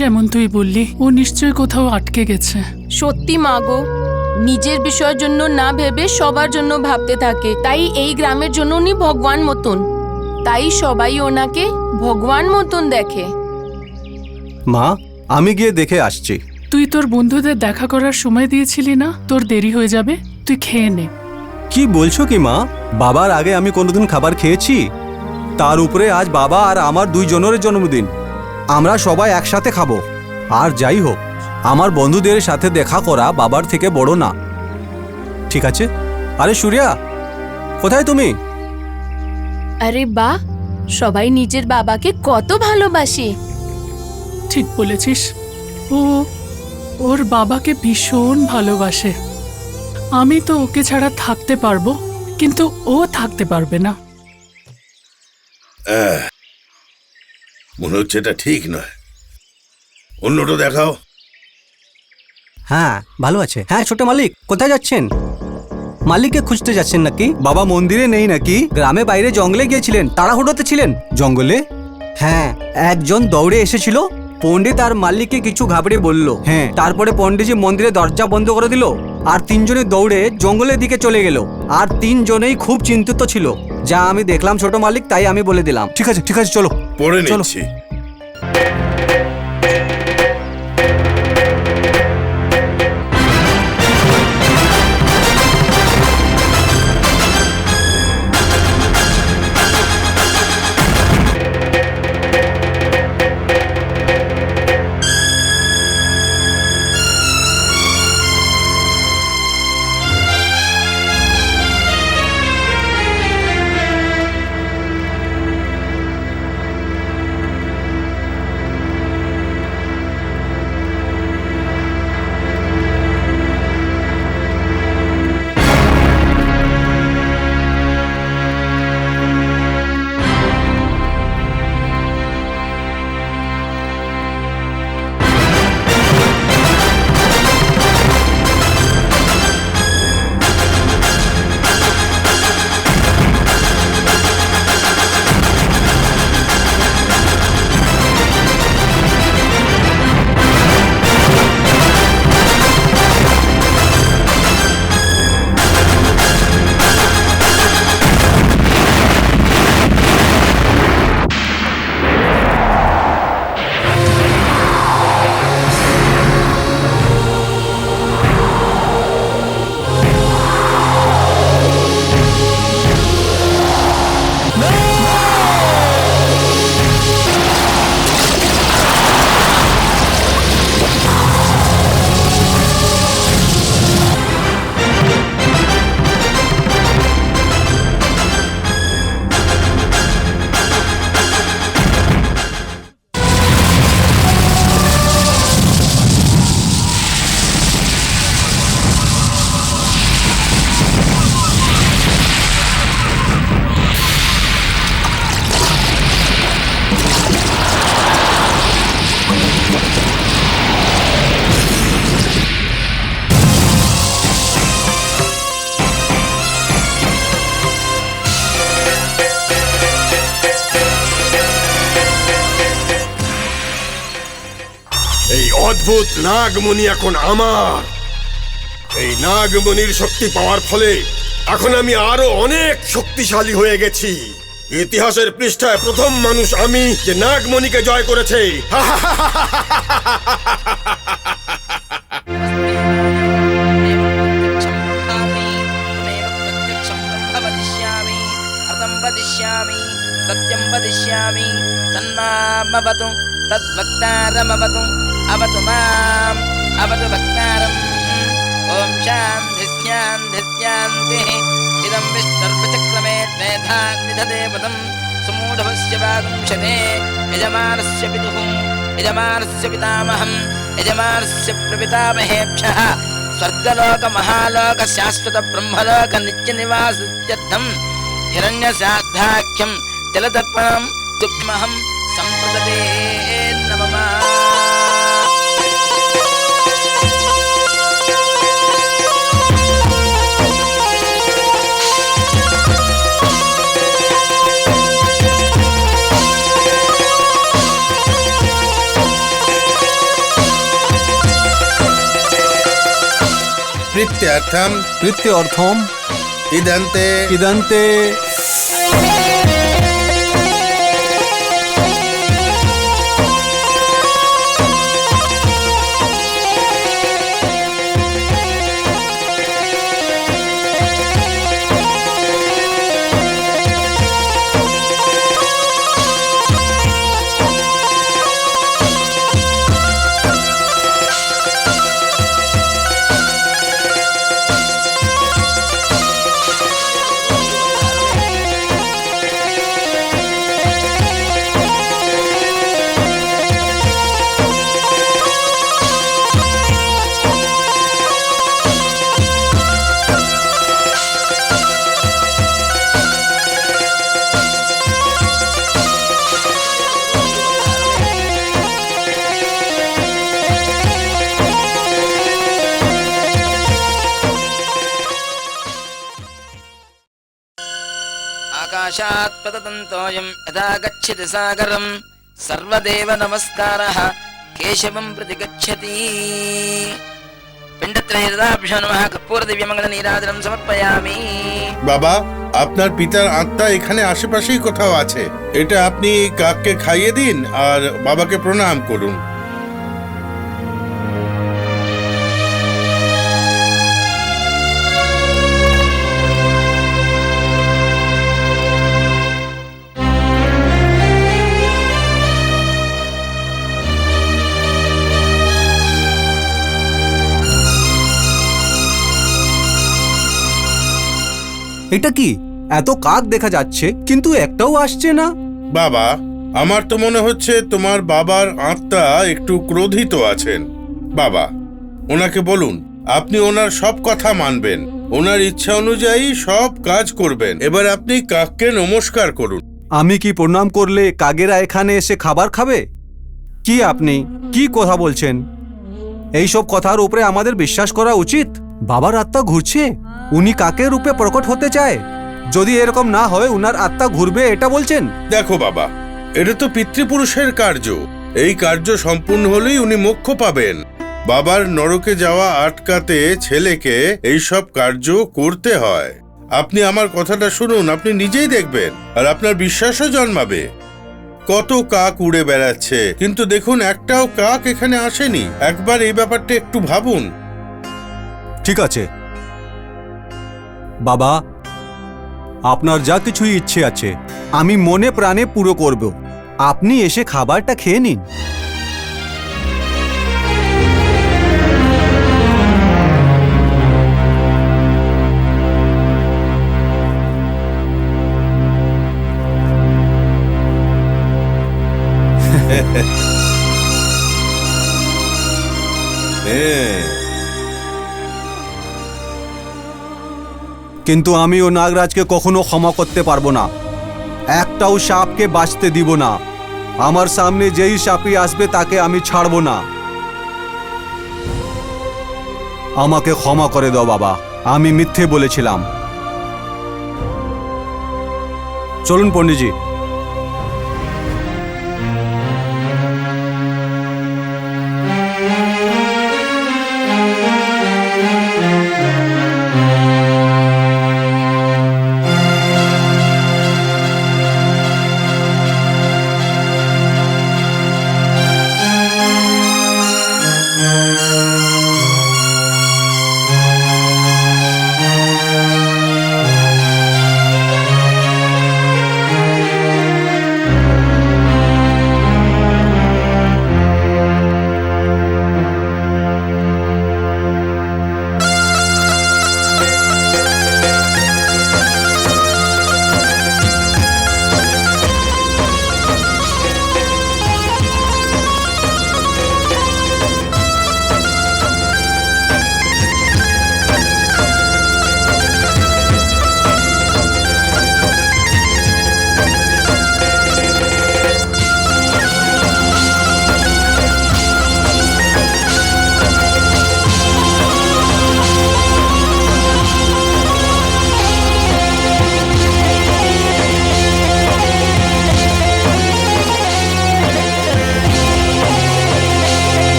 যেমন তুই বললি, ও নিশ্চয়ই কোথাও আটকে গেছে। সত্যি মা গো, নিজের বিষয়ের জন্য না ভেবে সবার জন্য ভাবতে থাকে। তাই এই গ্রামের জন্য উনি ভগবান মতন, তাই সবাই ওনাকে ভগবান মতন দেখে। মা, আমি গিয়ে দেখে আসছি। তুই তোর বন্ধুদের দেখা করার সময় দিয়েছিলি না? তোর দেরি হয়ে যাবে, তুই খেয়ে নে। কি বলছো কি মা? বাবার আগে আমি কোনোদিন খাবার খেয়েছি? তার উপরে আজ বাবা আর আমার দুইজনের জন্মদিন, আমরা সবাই একসাথে খাবো। আর যাই হোক, আমার বন্ধুদের সাথে দেখা করা বাবার থেকে বড় না। ঠিক আছে। আরে সূর্যা, কোথায় তুমি? আরে বাহ, সবাই নিজের বাবাকে কত ভালোবাসে। ঠিক বলেছিস, ও ওর বাবাকে ভীষণ ভালোবাসে। আমি তো ওকে ছাড়া থাকতে পারবো, কিন্তু ও থাকতে পারবে না। মনে হচ্ছে এটা ঠিক নয়, অন্যটা দেখাও। হ্যাঁ, ভালো আছে। হ্যাঁ ছোট মালিক, কোথায় যাচ্ছেন? মালিককে খুঁজতে যাচ্ছেন নাকি? বাবা মন্দিরে নেই নাকি? গ্রামে বাইরে জঙ্গলে গিয়েছিলেন, তাড়াহুড়োতে ছিলেন। জঙ্গলে? হ্যাঁ, একজন দৌড়ে এসেছিল। পণ্ডিত আর মালিককে কিছু ঘাবড়ে বলল। হ্যাঁ, তারপরে পণ্ডিতজি মন্দিরে দরজা বন্ধ করে দিল আর তিনজনে দৌড়ে জঙ্গলের দিকে চলে গেল। আর তিনজনেই খুব চিন্তিত ছিল। যা আমি দেখলাম ছোট মালিক, তাই আমি বলে দিলাম। ঠিক আছে ঠিক আছে, চলো পড়ে চলো। নিচ্ছি। এই অদ্ভুত নাগমণি এখন আমার। এই নাগমণির শক্তি পাওয়ার ফলে এখন আমি আরো অনেক শক্তিশালী হয়ে গেছি। ইতিহাসের পৃষ্ঠায় প্রথম মানুষ আমি যে নাগমণিকে জয় করেছে। सत्यं वदिष्यामि तन्मामवतु तद्भक्तारमवतु अवतु माम् अवतु भक्तारम् ॐ शान्तिः इदं विष्णुर्वचक्रमे द्वेधान्निधदेवतं सुमूढभस्य वागुंशते यजमानस्य पितुः यजमानस्य पितामहं यजमानस्य प्रपितामहेभ्यः स्वर्गलोकमहालोकशाश्वतब्रह्मलोकनित्यनिवासत्यर्थं हिरण्यसाद्धाख्यं जलदर्पणं दुग्महं सम्प्रदते नमः। প্রীত্যর্থম প্রীত্যर्थम ইদন্তে इदन्ते आकाशात् पततन्तोऽयं यथा गच्छति सागरं सर्वदेव नमस्कारः केशवं प्रति गच्छति पिण्डत्रयदाभ्यो नमः कर्पूरदिव्यमङ्गलनीराजनं समर्पयामि। বাবা, আপনার পিতার আত্মা এখানে আশেপাশেই কোথাও আছে। এটা আপনি কাককে খাইয়ে দিন আর বাবাকে প্রণাম করুন। এটা কি এত কাক দেখা যাচ্ছে কিন্তু একটাও আসছে না? বাবা, আমার তো মনে হচ্ছে তোমার বাবার আত্মা একটু ক্রোধিত আছেন। বাবা, ওনাকে বলুন আপনি ওনার সব কথা মানবেন, ওনার ইচ্ছা অনুযায়ী সব কাজ করবেন। এবার আপনি কাককে নমস্কার করুন। আমি কি প্রণাম করলে কাকেরা এখানে এসে খাবার খাবে? কি আপনি কি কথা বলছেন? এই সব কথার উপরে আমাদের বিশ্বাস করা উচিত? বাবার আত্মা ঘুরছে, উনি কাকের রূপে প্রকট হতে চায়। যদি এরকম না হয় উনার আত্মা ঘুরবে এটা বলছেন? দেখো বাবা, এটা তো পিতৃপুরুষের কার্য। এই কার্য সম্পূর্ণ হলেই উনি মোক্ষ পাবেন। বাবার নরকে যাওয়া আটকাতে ছেলেকে এই সব কার্য করতে হয়। আপনি আমার কথাটা শুনুন, আপনি নিজেই দেখবেন আর আপনার বিশ্বাসও জন্মাবে। কত কাক উড়ে বেড়াচ্ছে কিন্তু দেখুন একটাও কাক এখানে আসেনি। একবার এই ব্যাপারটা একটু ভাবুন। ঠিক আছে বাবা, আপনার যা কিছুই ইচ্ছে আছে আমি মনে প্রাণে পুরো করব। আপনি এসে খাবারটা খেয়ে নিন। কিন্তু আমি ও নাগরাজকে কখনো ক্ষমা করতে পারবো না। একটাও সাপকে বাঁচতে দিব না। আমার সামনে যেই সাপই আসবে তাকে আমি ছাড়বো না। আমাকে ক্ষমা করে দাও বাবা, আমি মিথ্যে বলেছিলাম। চলুন পণ্ডিতজি।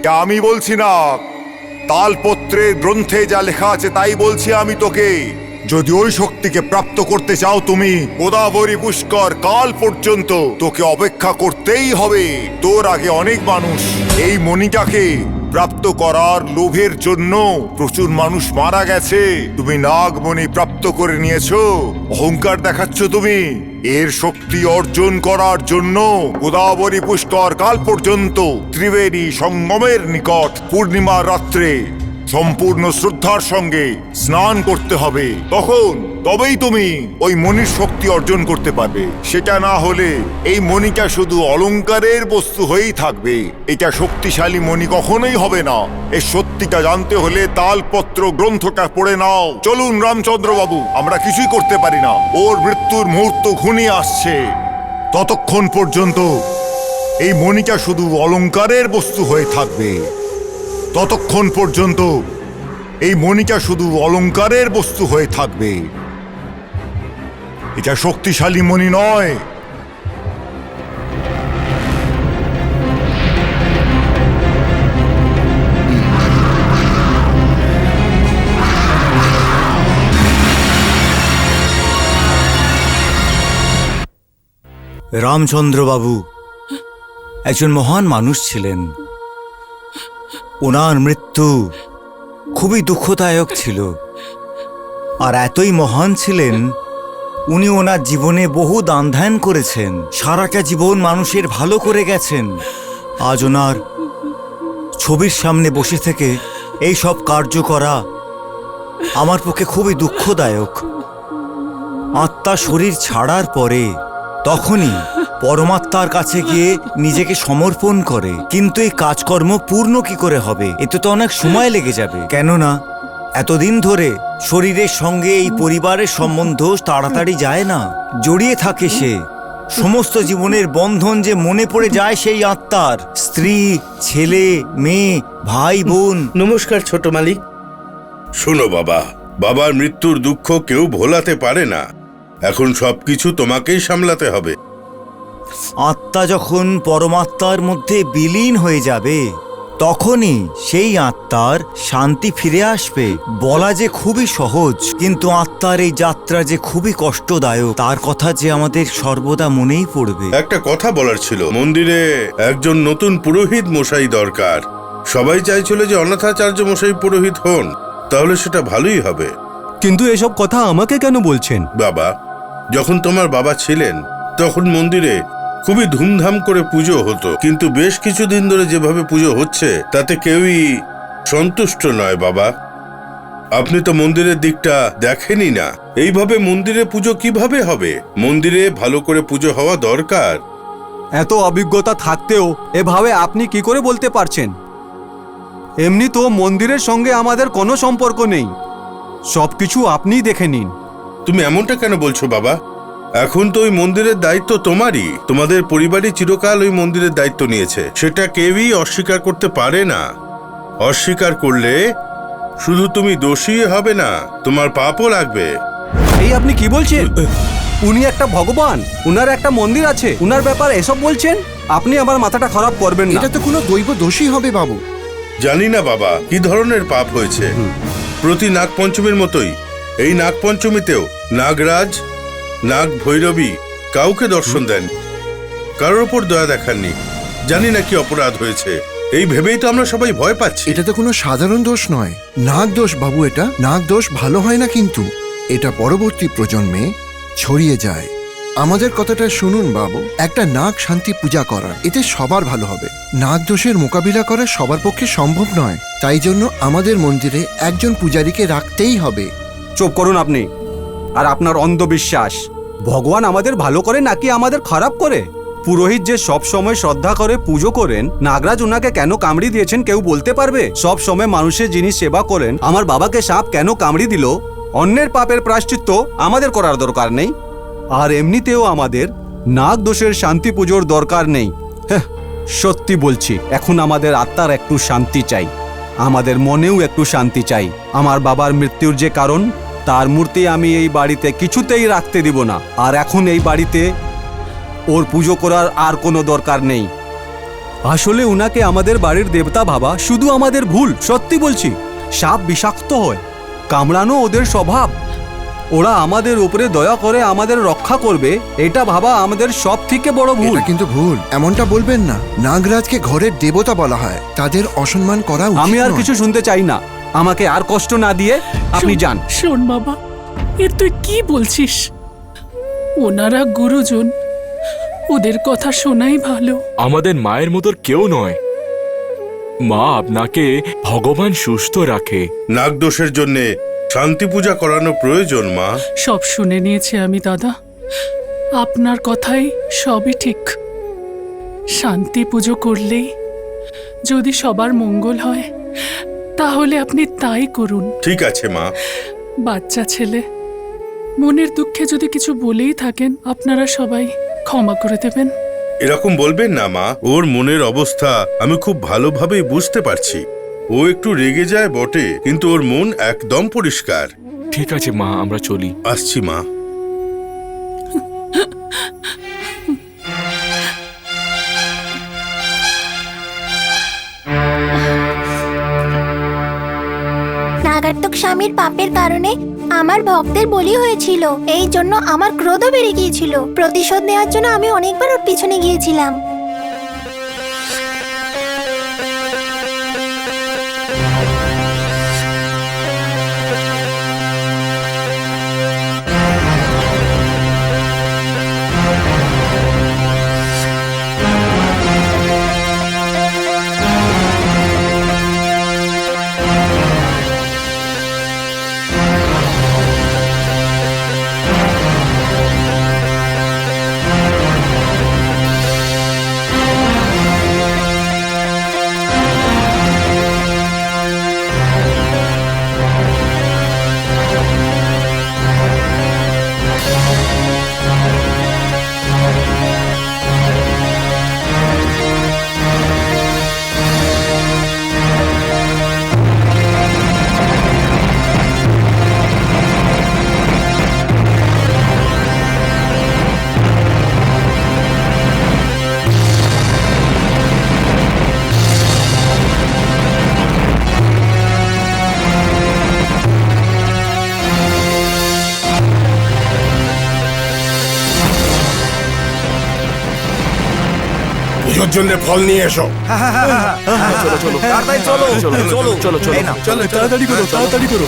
এটা আমি বলছি না, তালপত্রের গ্রন্থে যা লেখা আছে তাই বলছি আমি তোকে। যদি ওই শক্তিকে প্রাপ্ত করতে চাও তুমি, গোদাবরী পুষ্কর কাল পর্যন্ত তোকে অপেক্ষা করতেই হবে। তোর আগে অনেক মানুষ এই মণিটাকে প্রাপ্ত করার লোভের জন্য প্রচুর মানুষ মারা গেছে। তুমি নাগমণি প্রাপ্ত করে নিয়েছো, অহংকার দেখাচ্ছ তুমি। এর শক্তি অর্জন করার জন্য গোদাবরী পুষ্কর কাল পর্যন্ত ত্রিবেণী সঙ্গমের নিকট পূর্ণিমার রাত্রে সম্পূর্ণ শ্রদ্ধার সঙ্গে স্নান করতে হবে। তবেই তুমি ওই মণির শক্তি অর্জন করতে পারবে। সেটা না হলে এই মণিটা শুধু অলংকারের বস্তু হয়েই থাকবে। এটা শক্তিশালী মণি কখনোই হবে না। এর সত্যিটা জানতে হলে তালপত্র গ্রন্থটা পড়ে নাও। চলুন রামচন্দ্র বাবু, আমরা কিছুই করতে পারি না। ওর মৃত্যুর মুহূর্ত ঘনিয়ে আসছে। ততক্ষণ পর্যন্ত এই মণিটা শুধু অলংকারের বস্তু হয়ে থাকবে। ততক্ষণ পর্যন্ত এই মণিটা শুধু অলংকারের বস্তু হয়ে থাকবে। এটা শক্তিশালী মণি নয়। রামচন্দ্রবাবু একজন মহান মানুষ ছিলেন। ওনার মৃত্যু খুবই দুঃখদায়ক ছিল। আর এতই মহান ছিলেন, উনি ওনার জীবনে বহু দান ধ্যান করেছেন, সারাটা জীবন মানুষের ভালো করে গেছেন। আজ ওনার ছবির সামনে বসে থেকে এই সব কার্য করা আমার পক্ষে খুবই দুঃখদায়ক। আত্মা শরীর ছাড়ার পরে তখনই পরমাত্মার কাছে গিয়ে নিজেকে সমর্পণ করে, কিন্তু এই কাজকর্ম পূর্ণ কি করে হবে? এতে তো অনেক সময় লেগে যাবে। কেননা এতদিন ধরে শরীরের সঙ্গে এই পরিবারের সম্বন্ধ তাড়াতাড়ি যায় না, জড়িয়ে থাকে সে। সমস্ত জীবনের বন্ধন যে মনে পড়ে যায় সেই আত্মার, স্ত্রী, ছেলে, মেয়ে, ভাই, বোন। নমস্কার ছোট মালিক। শোনো বাবা, বাবার মৃত্যুর দুঃখ কেউ ভোলাতে পারে না। এখন সবকিছু তোমাকেই সামলাতে হবে। আত্মা যখন পরমাত্মার মধ্যে বিলীন হয়ে যাবে, তখনই সেই আত্মার শান্তি ফিরে আসবে। বলা যে খুবই সহজ, কিন্তু আত্মার এই যাত্রা যে খুবই কষ্টদায়ক, তার কথা যে আমাদের সর্বদা মনেই পড়বে। একটা কথা বলার ছিল, মন্দিরে একজন নতুন পুরোহিত মশাই দরকার। সবাই চাইছিল যে অনাথাচার্য মশাই পুরোহিত হন, তাহলে সেটা ভালোই হবে। কিন্তু এসব কথা আমাকে কেন বলছেন? বাবা, যখন তোমার বাবা ছিলেন তখন মন্দিরে খুবই ধুমধাম করে পুজো হতো, কিন্তু বেশ কিছুদিন ধরে যেভাবে পুজো হচ্ছে তাতে কেউই সন্তুষ্ট নয়। বাবা, আপনি তো মন্দিরের দিকটা দেখেনই না। এইভাবে মন্দিরে পুজো কিভাবে হবে? মন্দিরে ভালো করে পুজো হওয়া দরকার। এত অভিজ্ঞতা থাকতেও এভাবে আপনি কি করে বলতে পারছেন? এমনি তো মন্দিরের সঙ্গে আমাদের কোনো সম্পর্ক নেই। সবকিছু আপনিই দেখে নিন। তুমি এমনটা কেন বলছো বাবা? এখন তো ওই মন্দিরের দায়িত্ব তোমারই। তোমাদের পরিবারই চিরকাল ওই মন্দিরের দায়িত্ব নিয়েছে, সেটা কেউই অস্বীকার করতে পারে না। অস্বীকার করলে শুধু তুমি দোষী হবে না, তোমার পাপও লাগবে। এই আপনি কি বলছেন? উনি একটা ভগবান, উনার একটা মন্দির আছে, উনার ব্যাপার এসব বলছেন? আপনি আমার মাথাটা খারাপ করবেন না। এটা তো কোনো দৈব দোষী হবে বাবু। জানি না বাবা কি ধরনের পাপ হয়েছে। প্রতি নাগপঞ্চমীর মতোই এই নাগপঞ্চমীতেও নাগরাজ, নাগ ভৈরবী কাউকে দর্শন দেন, কারোর ওপর দয়া দেখাননি। জানি না কি অপরাধ হয়েছে, এই ভেবেই তো আমরা সবাই ভয় পাচ্ছি। এটা তো কোনো সাধারণ দোষ নয়, নাগ দোষ বাবু। এটা নাগ দোষ ভালো হয় না, কিন্তু এটা পরবর্তী প্রজন্মে ছড়িয়ে যায়। আমাদের কথাটা শুনুন বাবু, একটা নাগ শান্তি পূজা করা, এতে সবার ভালো হবে। নাগ দোষের মোকাবিলা করা সবার পক্ষে সম্ভব নয়, তাই জন্য আমাদের মন্দিরে একজন পূজারীকে রাখতেই হবে। চুপ করুন আপনি আর আপনার অন্ধবিশ্বাস। ভগবান আমাদের ভালো করে নাকি আমাদের খারাপ করে? পুরোহিত যে সব সময় শ্রদ্ধা করে পুজো করেন, নাগরাজ ওনাকে কেন কামড়ি দিয়েছেন কেউ বলতে পারবে? সব সময় মানুষের যিনি সেবা করেন, আমার বাবাকে সাপ কেন কামড়ি দিল? অন্যের পাপের প্রায়শ্চিত্ত আমাদের করার দরকার নেই। আর এমনিতেও আমাদের নাগ দোষের শান্তি পুজোর দরকার নেই। সত্যি বলছি, এখন আমাদের আত্মার একটু শান্তি চাই, আমাদের মনেও একটু শান্তি চাই। আমার বাবার মৃত্যুর যে কারণ, তার মূর্তি আমি এই বাড়িতে কিছুতেই রাখতে দিব না। আর এখন এই বাড়িতে ওর পুজো করার আর কোনো দরকার নেই। আসলে উনাকে আমাদের বাড়ির দেবতা ভাবা শুধু আমাদের ভুল। সত্যি বলছি, সাপ বিষাক্ত হয়, কামড়ানো ওদের স্বভাব। ওরা আমাদের উপরে দয়া করে আমাদের রক্ষা করবে, এটা ভাবা আমাদের সব থেকে বড় ভুল। এটা কিন্তু ভুল, এমনটা বলবেন না। নাগরাজকে ঘরের দেবতা বলা হয়, তাদের অসম্মান করা উচিত আমি আর নয়। কিছু শুনতে চাই না। আমাকে আর কষ্ট না দিয়ে আপনি যান। শোন বাবা, এর তুই কি বলছিস? ওনারা গুরুজন, ওদের কথা শোনাই ভালো। আমাদের মায়ের মতো কেউ নয়। মা আপনাকে ভগবান সুস্থ রাখে। নাগদোষের জন্য শান্তি পূজা করানো প্রয়োজন মা। সব শুনে নিয়েছি আমি দাদা, আপনার কথাই সবই ঠিক। শান্তি পুজো করলেই যদি সবার মঙ্গল হয়, তাহলে আপনি তাই করুন। ঠিক আছে মা। বাচ্চা ছেলে, মনের দুঃখে যদি কিছু বলেই থাকেন, আপনারা সবাই ক্ষমা করে দেবেন। এরকম বলবেন না মা, ওর মনের অবস্থা আমি খুব ভালোভাবেই বুঝতে পারছি। ও একটু রেগে যায় বটে, কিন্তু ওর মন একদম পরিষ্কার। ঠিক আছে মা, আমরা চলি। আসছি মা। নাগার্তক স্বামীর পাপের কারণে আমার ভক্তের বলি হয়েছিল। এই জন্য আমার ক্রোধও বেড়ে গিয়েছিল। প্রতিশোধ নেওয়ার জন্য আমি অনেকবার ওর পিছনে গিয়েছিলাম। পুজোর জন্য ফল নিয়ে এসো। চলো চলো, তাড়াতাড়ি চলো, চলো চলো, চলো, চলো, তাড়াতাড়ি করো, তাড়াতাড়ি করো।